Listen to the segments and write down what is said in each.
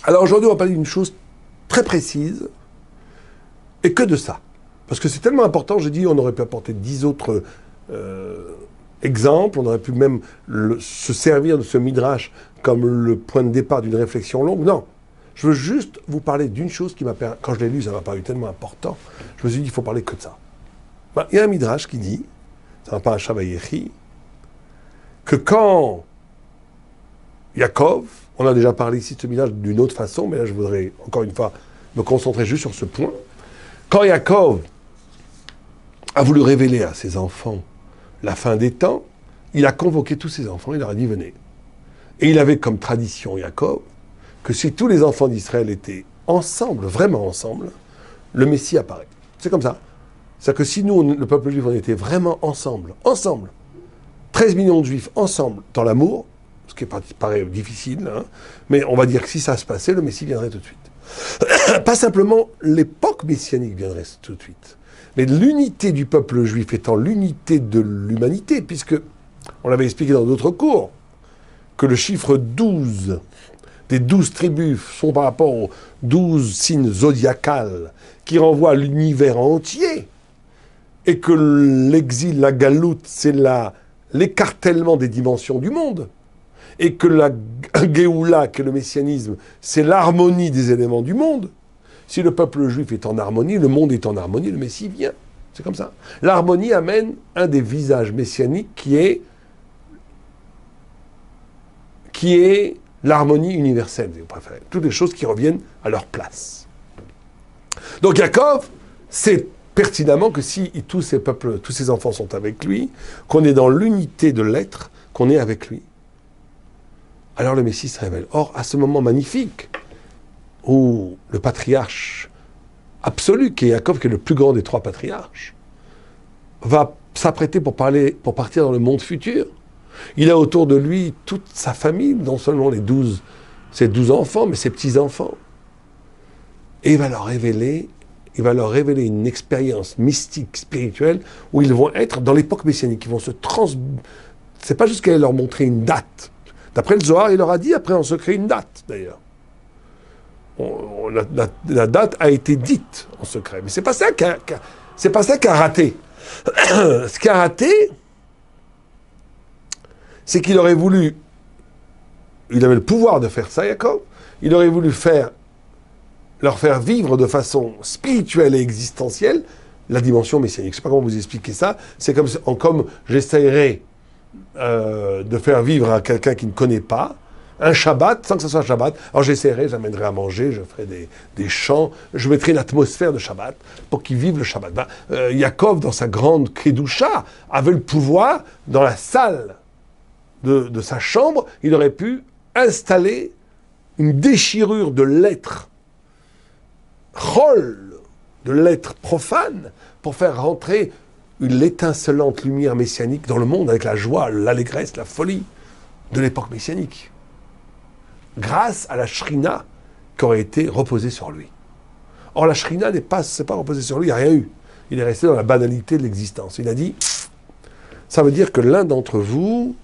Alors aujourd'hui, on va parler d'une chose très précise, et que de ça. Parce que c'est tellement important, j'ai dit, on aurait pu apporter 10 autres exemples, on aurait pu même se servir de ce midrash comme le point de départ d'une réflexion longue. Non, je veux juste vous parler d'une chose qui m'a paru, quand je l'ai lu, ça m'a paru tellement important, je me suis dit, il faut parler que de ça. Ben, il y a un midrash qui dit, c'est un parasha Vayechi, que quand Yaakov, on a déjà parlé ici de ce midrash d'une autre façon, mais là je voudrais encore une fois me concentrer juste sur ce point. Quand Yaakov a voulu révéler à ses enfants la fin des temps, il a convoqué tous ses enfants, il leur a dit venez. Et il avait comme tradition, Yaakov, que si tous les enfants d'Israël étaient ensemble, vraiment ensemble, le Messie apparaît. C'est comme ça. C'est-à-dire que si nous, le peuple juif, on était vraiment ensemble, 13 millions de juifs ensemble, dans l'amour, ce qui paraît difficile, hein, mais on va dire que si ça se passait, le Messie viendrait tout de suite. Pas simplement l'époque messianique viendrait tout de suite, mais l'unité du peuple juif étant l'unité de l'humanité, puisque, on l'avait expliqué dans d'autres cours, que le chiffre 12 des 12 tribus sont par rapport aux 12 signes zodiacales qui renvoient à l'univers entier, et que l'exil, la galoute, c'est l'écartèlement des dimensions du monde, et que la Géoula, que le messianisme, c'est l'harmonie des éléments du monde. Si le peuple juif est en harmonie, le monde est en harmonie, le Messie vient. C'est comme ça. L'harmonie amène un des visages messianiques qui est l'harmonie universelle, si vous préférez. Toutes les choses qui reviennent à leur place. Donc Yaakov, c'est pertinemment que si tous ces peuples, tous ces enfants sont avec lui, qu'on est dans l'unité de l'être, qu'on est avec lui, alors le Messie se révèle. Or, à ce moment magnifique, où le patriarche absolu, qui est Yaakov, qui est le plus grand des 3 patriarches, va s'apprêter pour partir dans le monde futur. Il a autour de lui toute sa famille, non seulement ses 12 enfants, mais ses petits-enfants. Et il va leur révéler une expérience mystique, spirituelle, où ils vont être dans l'époque messianique. Ils vont c'est pas juste qu'elle leur montrer une date. D'après le Zohar, il leur a dit, après en secret, une date, d'ailleurs. La date a été dite en secret. Mais c'est pas ça qu'a raté. Ce qui a raté, c'est qu'il aurait voulu, il avait le pouvoir de faire ça, Yaakov, il aurait voulu leur faire vivre de façon spirituelle et existentielle la dimension messianique. Je ne sais pas comment vous expliquer ça. C'est comme j'essayerais de faire vivre à quelqu'un qui ne connaît pas un Shabbat, sans que ce soit un Shabbat. Alors j'essaierai, j'amènerai à manger, je ferai des chants, je mettrai une atmosphère de Shabbat pour qu'ils vivent le Shabbat. Yaakov, dans sa grande Kedusha, avait le pouvoir, dans la salle de sa chambre, il aurait pu installer une déchirure de l'être chol, de l'être profane, pour faire rentrer l'étincelante lumière messianique dans le monde avec la joie, l'allégresse, la folie de l'époque messianique. Grâce à la Shrina qui aurait été reposée sur lui. Or, la Shrina s'est pas reposée sur lui, il n'y a rien eu. Il est resté dans la banalité de l'existence. Il a dit, ça veut dire que l'un d'entre vous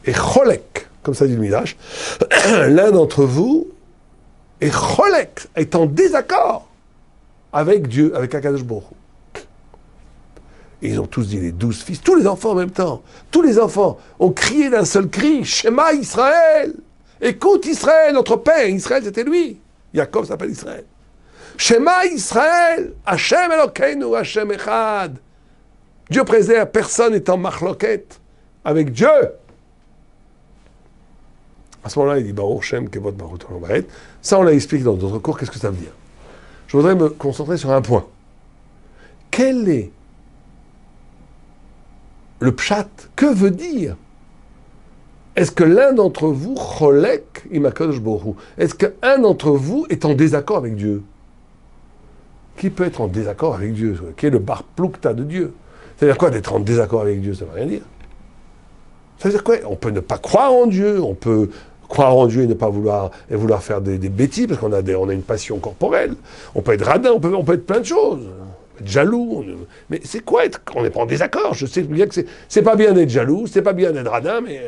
est cholek, comme ça dit le Midrash, l'un d'entre vous est cholek, est en désaccord avec Dieu, avec Akadosh Baruch Hu. Et ils ont tous dit, les 12 fils, tous les enfants en même temps, tous les enfants ont crié d'un seul cri, Shema Israël, écoute Israël, notre père, Israël c'était lui, Yaakov s'appelle Israël. Shema Israël, Hashem Elokeinu, Hashem Echad. Dieu préserve, personne n'est en machloket avec Dieu. À ce moment-là, il dit, Baruch Shem, Kevod Baruch Olam Vaed. Ça, on l'a expliqué dans d'autres cours, qu'est-ce que ça veut dire? Je voudrais me concentrer sur un point. Quel est le pshat? Que veut dire? Est-ce que l'un d'entre vous, cholek imakadosh bohu, est-ce qu'un d'entre vous est en désaccord avec Dieu? Qui peut être en désaccord avec Dieu? Qui est le bar plukta de Dieu? C'est-à-dire quoi d'être en désaccord avec Dieu? Ça ne veut rien dire. Ça veut dire quoi? On peut ne pas croire en Dieu, on peut croire en Dieu et ne pas vouloir faire des bêtises, parce qu'on a une passion corporelle. On peut être radin, on peut être plein de choses. Être jaloux. Mais c'est quoi être... On n'est pas en désaccord. Je sais bien que c'est pas bien d'être jaloux, c'est pas bien d'être radin, mais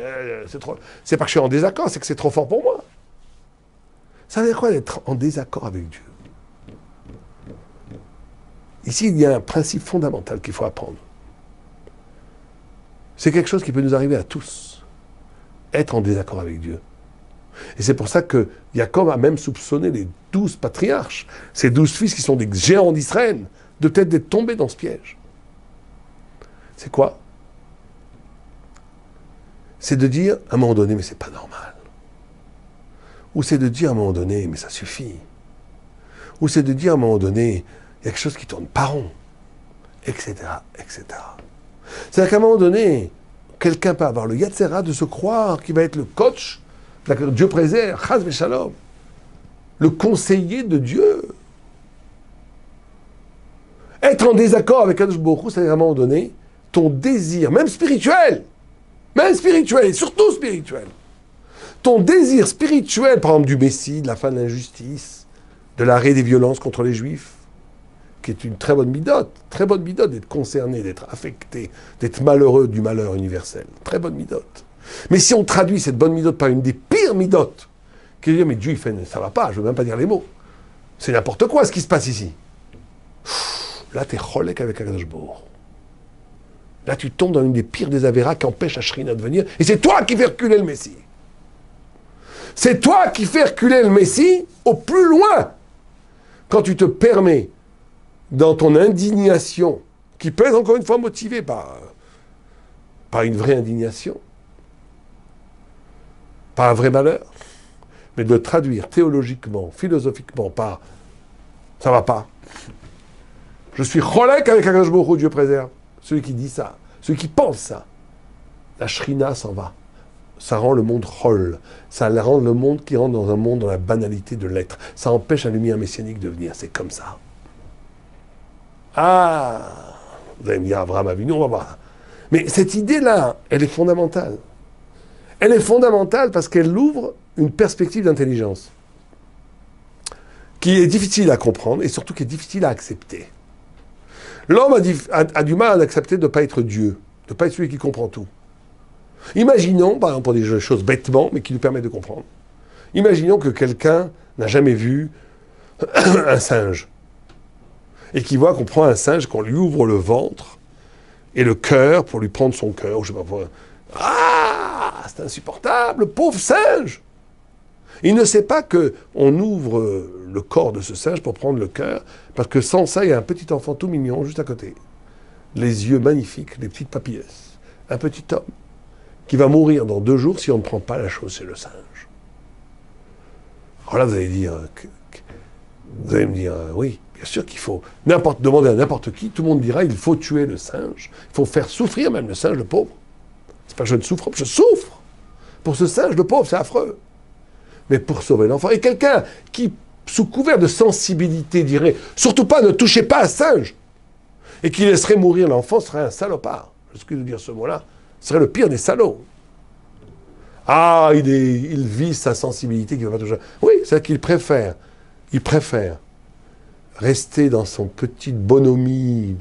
c'est pas que je suis en désaccord, c'est que c'est trop fort pour moi. Ça veut dire quoi d'être en désaccord avec Dieu? Ici, il y a un principe fondamental qu'il faut apprendre. C'est quelque chose qui peut nous arriver à tous. Être en désaccord avec Dieu. Et c'est pour ça que Jacob a même soupçonné les 12 patriarches, ces 12 fils qui sont des géants d'Israël, de peut-être d'être tombés dans ce piège. C'est quoi? C'est de dire à un moment donné, mais c'est pas normal. Ou c'est de dire à un moment donné, mais ça suffit. Ou c'est de dire à un moment donné, il y a quelque chose qui tourne pas rond, etc., etc. C'est-à-dire qu'à un moment donné, quelqu'un peut avoir le yatsera de se croire qu'il va être le coach, Dieu préserve, chas v'shalom, le conseiller de Dieu. Être en désaccord avec Kadosh Baruch Hu, c'est-à-dire à un moment donné, ton désir, même spirituel, et surtout spirituel, ton désir spirituel, par exemple du Messie, de la fin de l'injustice, de l'arrêt des violences contre les Juifs, qui est une très bonne midote d'être concerné, d'être affecté, d'être malheureux du malheur universel. Très bonne midote. Mais si on traduit cette bonne midote par une des pires midotes, qui veut dire, mais Dieu, ça va pas, je veux même pas dire les mots. C'est n'importe quoi ce qui se passe ici. Là, t'es cholek avec Akadosh Baruch Hu. Là, tu tombes dans une des pires des avéras qui empêche la Shrina de venir, et c'est toi qui fais reculer le Messie. C'est toi qui fais reculer le Messie au plus loin. Quand tu te permets, dans ton indignation, qui peut être encore une fois motivée par une vraie indignation, par un vrai malheur, mais de le traduire théologiquement, philosophiquement, par ça va pas. Je suis cholek avec Akadosh Baruch Hu, Dieu préserve. Celui qui dit ça, celui qui pense ça, la Shrina s'en va. Ça rend le monde chol. Ça rend le monde qui rentre dans un monde dans la banalité de l'être. Ça empêche la lumière messianique de venir. C'est comme ça. Ah, vous allez me dire Abraham Avinu, on va voir. Mais cette idée-là, elle est fondamentale. Elle est fondamentale parce qu'elle ouvre une perspective d'intelligence qui est difficile à comprendre et surtout qui est difficile à accepter. L'homme a du mal à accepter de ne pas être Dieu, de ne pas être celui qui comprend tout. Imaginons, par exemple, pour des choses bêtement, mais qui nous permettent de comprendre. Imaginons que quelqu'un n'a jamais vu un singe. Et qu'il voit qu'on prend un singe, qu'on lui ouvre le ventre et le cœur pour lui prendre son cœur, ou je sais pas quoi. Ah, c'est insupportable, pauvre singe! Il ne sait pas qu'on ouvre le corps de ce singe pour prendre le cœur, parce que sans ça, il y a un petit enfant tout mignon juste à côté. Les yeux magnifiques, les petites papilles. Un petit homme qui va mourir dans 2 jours si on ne prend pas la chose chez le singe. Alors là, vous allez me dire, oui, bien sûr qu'il faut demander à n'importe qui, tout le monde dira, il faut tuer le singe, il faut faire souffrir même le singe, le pauvre. C'est pas que je ne souffre, je souffre. Pour ce singe, le pauvre, c'est affreux. Mais pour sauver l'enfant. Et quelqu'un qui, sous couvert de sensibilité, dirait, surtout pas, ne touchez pas à ce singe, et qui laisserait mourir l'enfant, serait un salopard. J'excuse de dire ce mot-là. Ce serait le pire des salauds. Ah, il vise sa sensibilité qui ne va pas toucher. Oui, c'est qu'il préfère. Il préfère rester dans son petite bonhomie,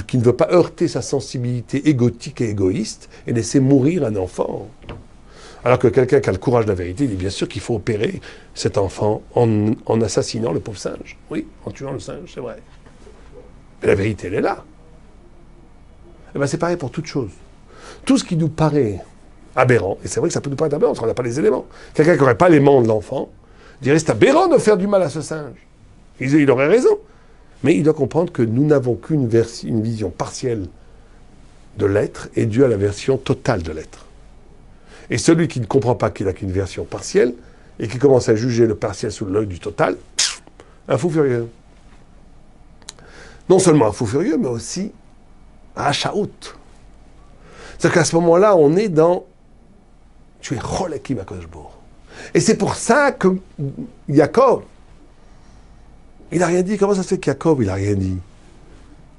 qui ne veut pas heurter sa sensibilité égotique et égoïste, et laisser mourir un enfant. Alors que quelqu'un qui a le courage de la vérité, il dit bien sûr qu'il faut opérer cet enfant en assassinant le pauvre singe. Oui, en tuant le singe, c'est vrai. Mais la vérité, elle est là. Et bien c'est pareil pour toute chose. Tout ce qui nous paraît aberrant, et c'est vrai que ça peut nous paraître aberrant, parce qu'on n'a pas les éléments. Quelqu'un qui n'aurait pas l'aimant de l'enfant dirait c'est aberrant de faire du mal à ce singe. Il aurait raison. Mais il doit comprendre que nous n'avons qu'une vision partielle de l'être, et Dieu a la version totale de l'être. Et celui qui ne comprend pas qu'il n'a qu'une version partielle, et qui commence à juger le partiel sous l'œil du total, un fou furieux. Non seulement un fou furieux, mais aussi un hachaout. C'est-à-dire qu'à ce moment-là, on est dans « tu es cholekim HaKadosh Baruch Hu ». Et c'est pour ça que Jacob, il n'a rien dit. Comment ça se fait que Jacob, il n'a rien dit?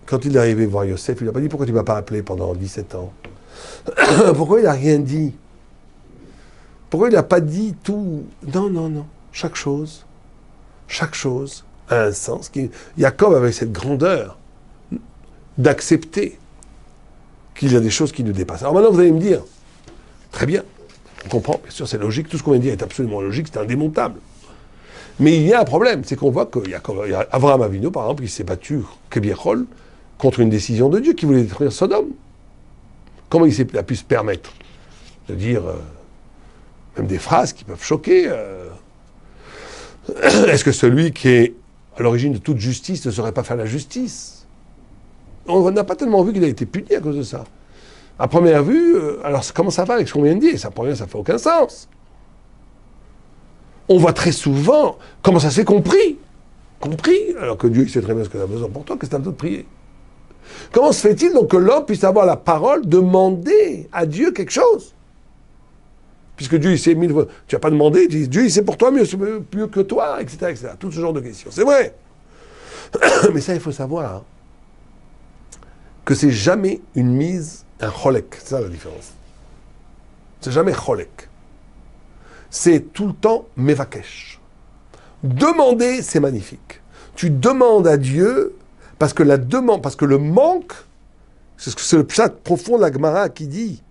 Quand il est arrivé voir Yosef, il n'a pas dit « pourquoi tu ne m'as pas appelé pendant 17 ans ?» Pourquoi il n'a rien dit? Pourquoi il n'a pas dit tout? Non, non, non. Chaque chose a un sens. Jacob avait cette grandeur d'accepter qu'il y a des choses qui nous dépassent. Alors maintenant, vous allez me dire, très bien, on comprend, bien sûr, c'est logique, tout ce qu'on vient de dire est absolument logique, c'est indémontable. Mais il y a un problème, c'est qu'on voit qu'il y a Abraham Avinu, par exemple, il s'est battu, Kebiachol, contre une décision de Dieu qui voulait détruire Sodome. Comment il a pu se permettre de dire même des phrases qui peuvent choquer Est-ce que celui qui est à l'origine de toute justice ne saurait pas faire la justice? On n'a pas tellement vu qu'il a été puni à cause de ça. À première vue, alors comment ça va avec ce qu'on vient de dire? Ça ne fait aucun sens. On voit très souvent comment ça s'est compris. Compris, alors que Dieu il sait très bien ce que tu as besoin pour toi, qu'est-ce que tu as besoin de prier? Comment se fait-il donc que l'homme puisse avoir la parole, demander à Dieu quelque chose? Puisque Dieu il sait mille fois. Tu n'as pas demandé, Dieu il sait pour toi mieux que toi, etc., etc. Tout ce genre de questions. C'est vrai. Mais ça, il faut savoir hein, que c'est jamais une mise, un cholek. C'est ça la différence. C'est jamais cholek. C'est tout le temps mevakesh. Demander, c'est magnifique. Tu demandes à Dieu parce que la demande, parce que le manque, c'est le pshat profond de la Gemara qui dit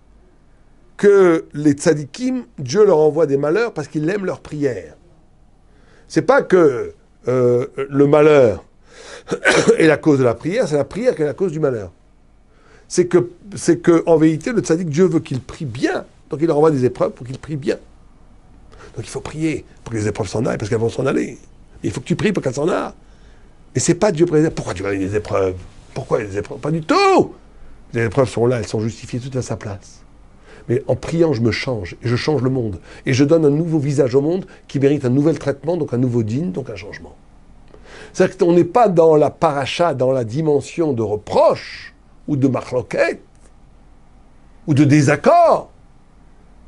que les tzadikim, Dieu leur envoie des malheurs parce qu'il aime leur prière. C'est pas que le malheur est la cause de la prière, c'est la prière qui est la cause du malheur. C'est que, en vérité, le tzadik, Dieu veut qu'il prie bien, donc il leur envoie des épreuves pour qu'il prie bien. Donc il faut prier pour que les épreuves s'en aillent, parce qu'elles vont s'en aller. Il faut que tu pries pour qu'elles s'en aillent. Et c'est pas Dieu préserve. Pourquoi tu vas donner des épreuves? Pourquoi des épreuves? Pas du tout! Les épreuves sont là, elles sont justifiées tout à sa place. Mais en priant, je me change, et je change le monde. Et je donne un nouveau visage au monde qui mérite un nouvel traitement, donc un nouveau digne, donc un changement. C'est-à-dire qu'on n'est pas dans la paracha, dans la dimension de reproche, ou de marloquette, ou de désaccord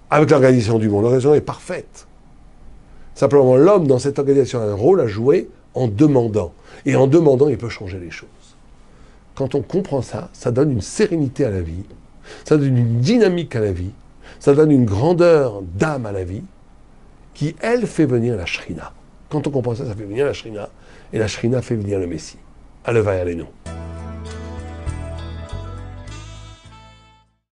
avec l'organisation du monde. L'organisation est parfaite. Simplement, l'homme, dans cette organisation, a un rôle à jouer en demandant. Et en demandant, il peut changer les choses. Quand on comprend ça, ça donne une sérénité à la vie, ça donne une dynamique à la vie, ça donne une grandeur d'âme à la vie, qui, elle, fait venir la Shrina. Quand on comprend ça, ça fait venir la Shrina, et la Shrina fait venir le Messie. Allez, allez, nous.